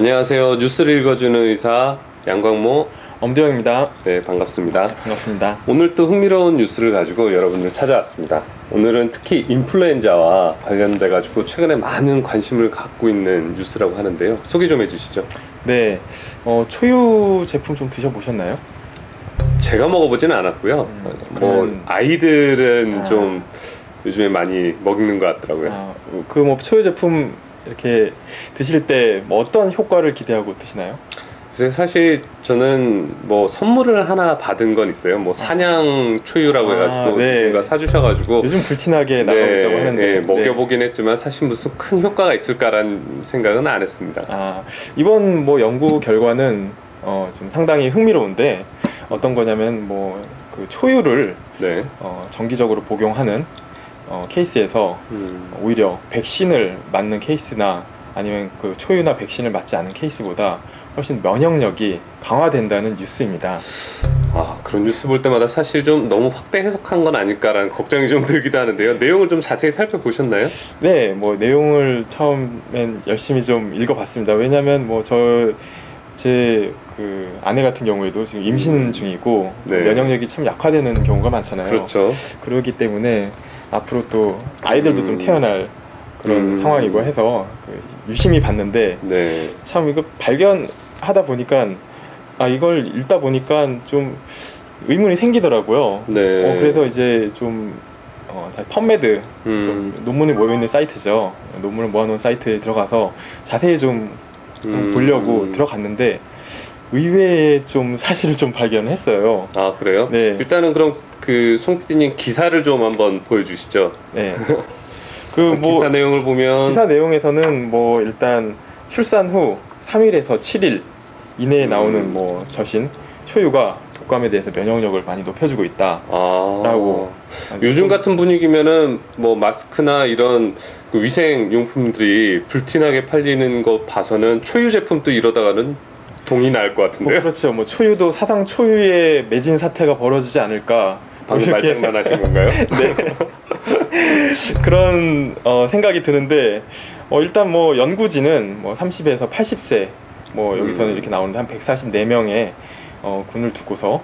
안녕하세요. 뉴스를 읽어주는 의사 양광모 엄대영입니다. 네, 반갑습니다. 반갑습니다. 오늘 또 흥미로운 뉴스를 가지고 여러분들 찾아왔습니다. 오늘은 특히 인플루엔자와 관련돼 가지고 최근에 많은 관심을 갖고 있는 뉴스라고 하는데요. 소개 좀 해주시죠. 네, 초유 제품 좀 드셔보셨나요? 제가 먹어보지는 않았고요. 아이들은 좀 요즘에 많이 먹는 것 같더라고요. 그 초유 제품 이렇게 드실 때 어떤 효과를 기대하고 드시나요? 그래서 사실 저는 선물을 하나 받은 건 있어요. 사냥 초유라고 해가지고 네. 누가 사주셔가지고 요즘 불티나게 나가고 있다고 하는데 먹여보긴 했지만 사실 무슨 큰 효과가 있을까라는 생각은 안 했습니다. 이번 연구 결과는 좀 상당히 흥미로운데 어떤 거냐면 그 초유를 정기적으로 복용하는 케이스에서 오히려 백신을 맞는 케이스나 아니면 그 초유나 백신을 맞지 않은 케이스보다 훨씬 면역력이 강화된다는 뉴스입니다. 그런 뉴스 볼 때마다 사실 좀 너무 확대 해석한 건 아닐까라는 걱정이 좀 들기도 하는데요. 내용을 좀 자세히 살펴보셨나요? 네, 내용을 처음엔 열심히 좀 읽어봤습니다. 왜냐하면 제 아내 같은 경우에도 지금 임신 중이고 면역력이 참 약화되는 경우가 많잖아요. 그렇죠. 그러기 때문에 앞으로 또 아이들도 좀 태어날 그런 상황이고 해서 유심히 봤는데 참 이거 발견하다 보니까 이걸 읽다 보니까 좀 의문이 생기더라고요. 그래서 이제 좀 펀메드 논문이 모여있는 사이트죠. 논문을 모아놓은 사이트에 들어가서 자세히 좀 보려고 들어갔는데 의외의 좀 사실을 좀 발견했어요. 그래요? 네. 일단은 그럼 송 PD님 기사를 좀 한번 보여주시죠. 네. 기사 내용을 보면 기사 내용에서는 일단 출산 후 3일에서 7일 이내에 나오는 저신 초유가 독감에 대해서 면역력을 많이 높여주고 있다라고. 요즘 같은 분위기면은 마스크나 이런 위생 용품들이 불티나게 팔리는 거 봐서는 초유 제품도 이러다가는 동이 날 것 같은데요. 그렇죠. 초유도 사상 초유의 매진 사태가 벌어지지 않을까. 방금 말장난하신 건가요? 네. 그런 생각이 드는데 일단 연구진은 30에서 80세 여기서는 이렇게 나오는데 한 144명의 군을 두고서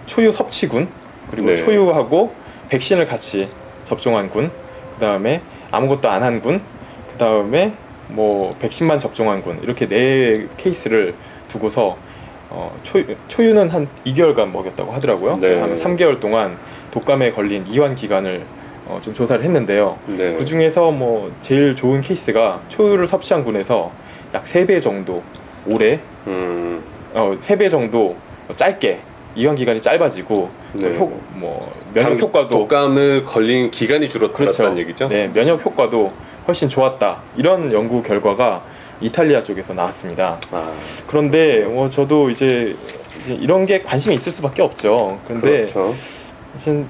초유 섭취군 그리고 초유하고 백신을 같이 접종한 군, 그 다음에 아무것도 안 한 군, 그 다음에 백신만 접종한 군, 이렇게 4케이스를 두고서 초유는 한 2개월간 먹였다고 하더라고요. 한 3개월 동안 독감에 걸린 이완 기간을 좀 조사를 했는데요. 그 중에서 제일 좋은 케이스가 초유를 섭취한 군에서 약 3배 정도 오래 3배 정도 짧게 이완 기간이 짧아지고 면역 효과도 독감을 걸린 기간이 줄었다는 얘기죠. 네, 면역 효과도 훨씬 좋았다. 이런 연구 결과가 이탈리아 쪽에서 나왔습니다. 그런데 저도 이제 이런 게 관심이 있을 수밖에 없죠. 그런데 이제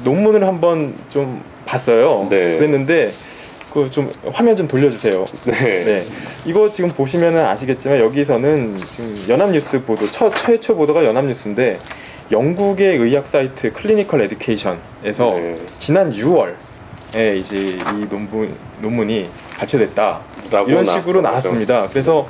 논문을 한번 좀 봤어요. 그랬는데 좀 화면 좀 돌려주세요. 네. 이거 지금 보시면은 아시겠지만 여기서는 지금 연합뉴스 보도 최초 보도가 연합뉴스인데 영국의 의학 사이트 클리니컬 에듀케이션에서 지난 6월에 이제 이 논문이 발표됐다. 이런 식으로 나왔습니다. 그래서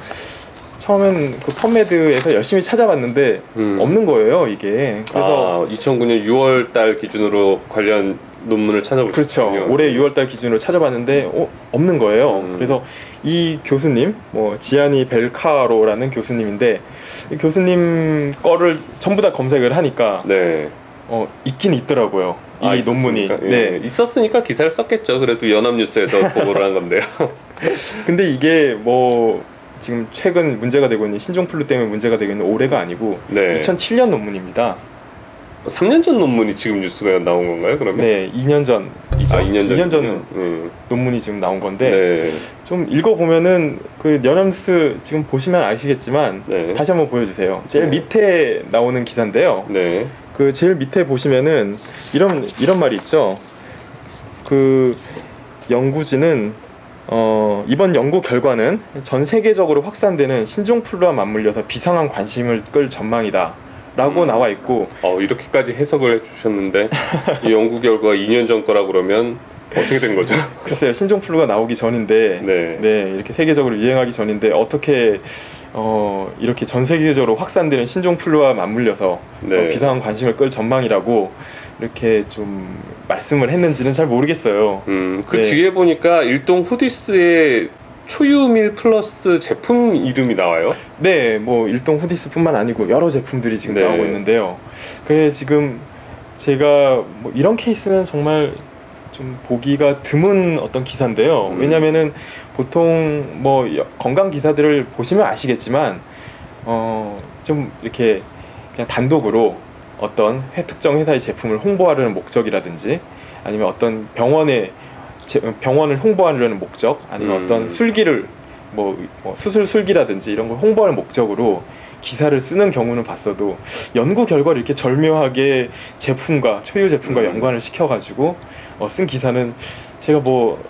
처음엔 그 펀메드에서 열심히 찾아봤는데 없는 거예요, 이게. 그래서 2009년 6월 달 기준으로 관련 논문을 찾아보셨군요. 그렇죠. 올해 6월 달 기준으로 찾아봤는데 없는 거예요. 그래서 이 교수님, 지아니 벨카로라는 교수님인데 이 교수님 거를 전부 다 검색을 하니까 있긴 있더라고요. 이 논문이. 있었으니까 기사를 썼겠죠. 그래도 연합뉴스에서 보고를 한 건데요. 근데 이게 지금 최근 문제가 되고 있는 신종플루 때문에 문제가 되고 있는 올해가 아니고 2007년 논문입니다. 3년 전 논문이 지금 뉴스가 나온 건가요, 그러면? 네, 2년 전이죠. 2년 전 논문이 지금 나온 건데 좀 읽어보면은 그 연합뉴스 지금 보시면 아시겠지만 다시 한번 보여주세요. 제일 밑에 나오는 기사인데요. 그 제일 밑에 보시면은 이런 말이 있죠. 그 연구진은 이번 연구 결과는 전 세계적으로 확산되는 신종플루와 맞물려서 비상한 관심을 끌 전망이다 라고 나와 있고 이렇게까지 해석을 해주셨는데 이 연구 결과가 2년 전 거라 그러면 어떻게 된 거죠? 글쎄요, 신종플루가 나오기 전인데, 네. 네, 이렇게 세계적으로 유행하기 전인데 어떻게 이렇게 전 세계적으로 확산되는 신종플루와 맞물려서 네. 비상한 관심을 끌 전망이라고 이렇게 좀 말씀을 했는지는 잘 모르겠어요. 그 네. 뒤에 보니까 일동 후디스의 초유밀 플러스 제품 이름이 나와요. 네, 뭐 일동 후디스뿐만 아니고 여러 제품들이 지금 네. 나오고 있는데요. 그게 지금 제가 뭐 이런 케이스는 정말 좀 보기가 드문 어떤 기사인데요. 왜냐면은 보통 뭐 건강 기사들을 보시면 아시겠지만 좀 이렇게 그냥 단독으로 어떤 특정 회사의 제품을 홍보하려는 목적이라든지 아니면 어떤 병원을 홍보하려는 목적 아니면 어떤 술기를 뭐 수술 술기라든지 이런 걸 홍보하는 목적으로 기사를 쓰는 경우는 봤어도 연구 결과를 이렇게 절묘하게 제품과 초유 제품과 연관을 시켜가지고 쓴 기사는 제가 뭐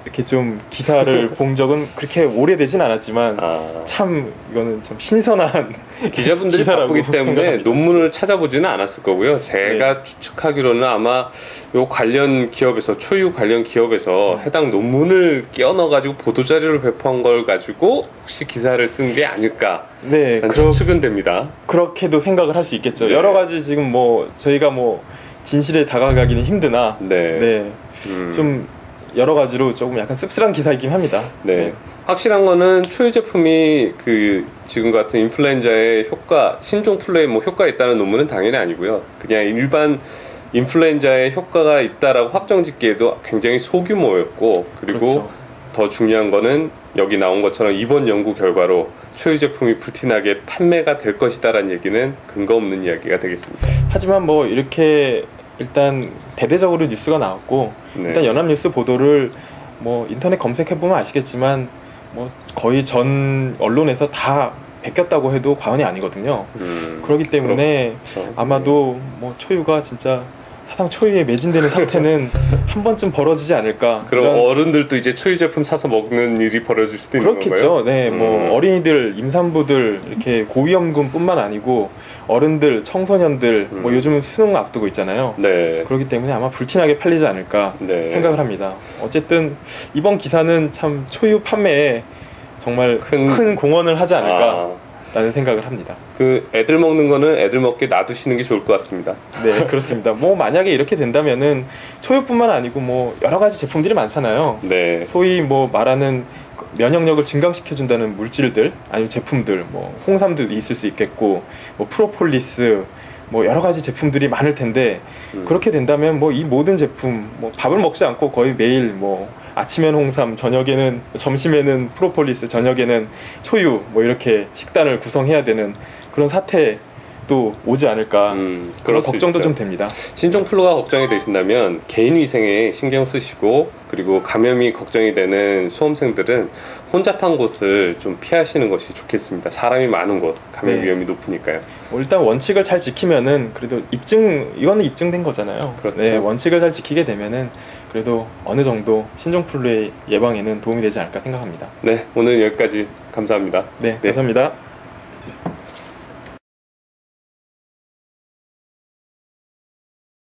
이렇게 좀 기사를 본 적은 그렇게 오래되진 않았지만 참 이거는 참 신선한 기자분들이 바쁘기 때문에 생각합니다. 논문을 찾아보지는 않았을 거고요. 제가 추측하기로는 아마 요 관련 기업에서 초유 관련 기업에서 해당 논문을 끼워 넣어가지고 보도 자료를 배포한 걸 가지고 혹시 기사를 쓴 게 아닐까? 네, 추측은 됩니다. 그렇게도 생각을 할 수 있겠죠. 네. 여러 가지 지금 뭐 저희가 뭐 진실에 다가가기는 힘드나 좀 여러 가지로 조금 약간 씁쓸한 기사이긴 합니다. 네. 확실한 거는 초유 제품이 그 지금 같은 인플루엔자의 효과, 신종플루에 뭐 효과 있다는 논문은 당연히 아니고요. 그냥 일반 인플루엔자의 효과가 있다라고 확정짓기에도 굉장히 소규모였고, 그리고 그렇죠. 더 중요한 거는 여기 나온 것처럼 이번 연구 결과로 초유 제품이 불티나게 판매가 될 것이다라는 얘기는 근거 없는 이야기가 되겠습니다. 하지만 뭐 이렇게 일단 대대적으로 뉴스가 나왔고 일단 연합뉴스 보도를 뭐 인터넷 검색해 보면 아시겠지만 뭐 거의 전 언론에서 다 베꼈다고 해도 과언이 아니거든요. 그렇기 때문에 아마도 뭐 초유가 진짜 사상 초유에 매진되는 사태는 한 번쯤 벌어지지 않을까. 그럼 어른들도 이제 초유 제품 사서 먹는 일이 벌어질 수도 있는 그렇겠죠. 건가요? 네, 뭐 어린이들, 임산부들 이렇게 고위험군뿐만 아니고 어른들, 청소년들 뭐 요즘은 수능 앞두고 있잖아요. 네. 그렇기 때문에 아마 불티나게 팔리지 않을까 생각을 합니다. 어쨌든 이번 기사는 참 초유 판매에 정말 큰 공헌을 하지 않을까라는 생각을 합니다. 그 애들 먹는 거는 애들 먹게 놔두시는 게 좋을 것 같습니다. 네, 그렇습니다. 뭐 만약에 이렇게 된다면은 초유뿐만 아니고 뭐 여러 가지 제품들이 많잖아요. 네. 소위 뭐 말하는 면역력을 증강시켜준다는 물질들 아니면 제품들, 뭐 홍삼도 있을 수 있겠고, 뭐 프로폴리스, 뭐 여러 가지 제품들이 많을 텐데 그렇게 된다면 뭐 이 모든 제품, 뭐 밥을 먹지 않고 거의 매일 뭐 아침엔 홍삼, 저녁에는 점심에는 프로폴리스, 저녁에는 초유, 뭐 이렇게 식단을 구성해야 되는 그런 사태도 오지 않을까 그런 걱정도 좀 됩니다. 신종플루가 걱정이 되신다면 개인 위생에 신경 쓰시고, 그리고 감염이 걱정이 되는 수험생들은 혼잡한 곳을 좀 피하시는 것이 좋겠습니다. 사람이 많은 곳, 감염 위험이 높으니까요. 일단 원칙을 잘 지키면은 그래도 이거는 입증된 거잖아요. 그렇죠. 네, 원칙을 잘 지키게 되면은 그래도 어느 정도 신종플루의 예방에는 도움이 되지 않을까 생각합니다. 네, 오늘 여기까지 감사합니다. 네, 감사합니다.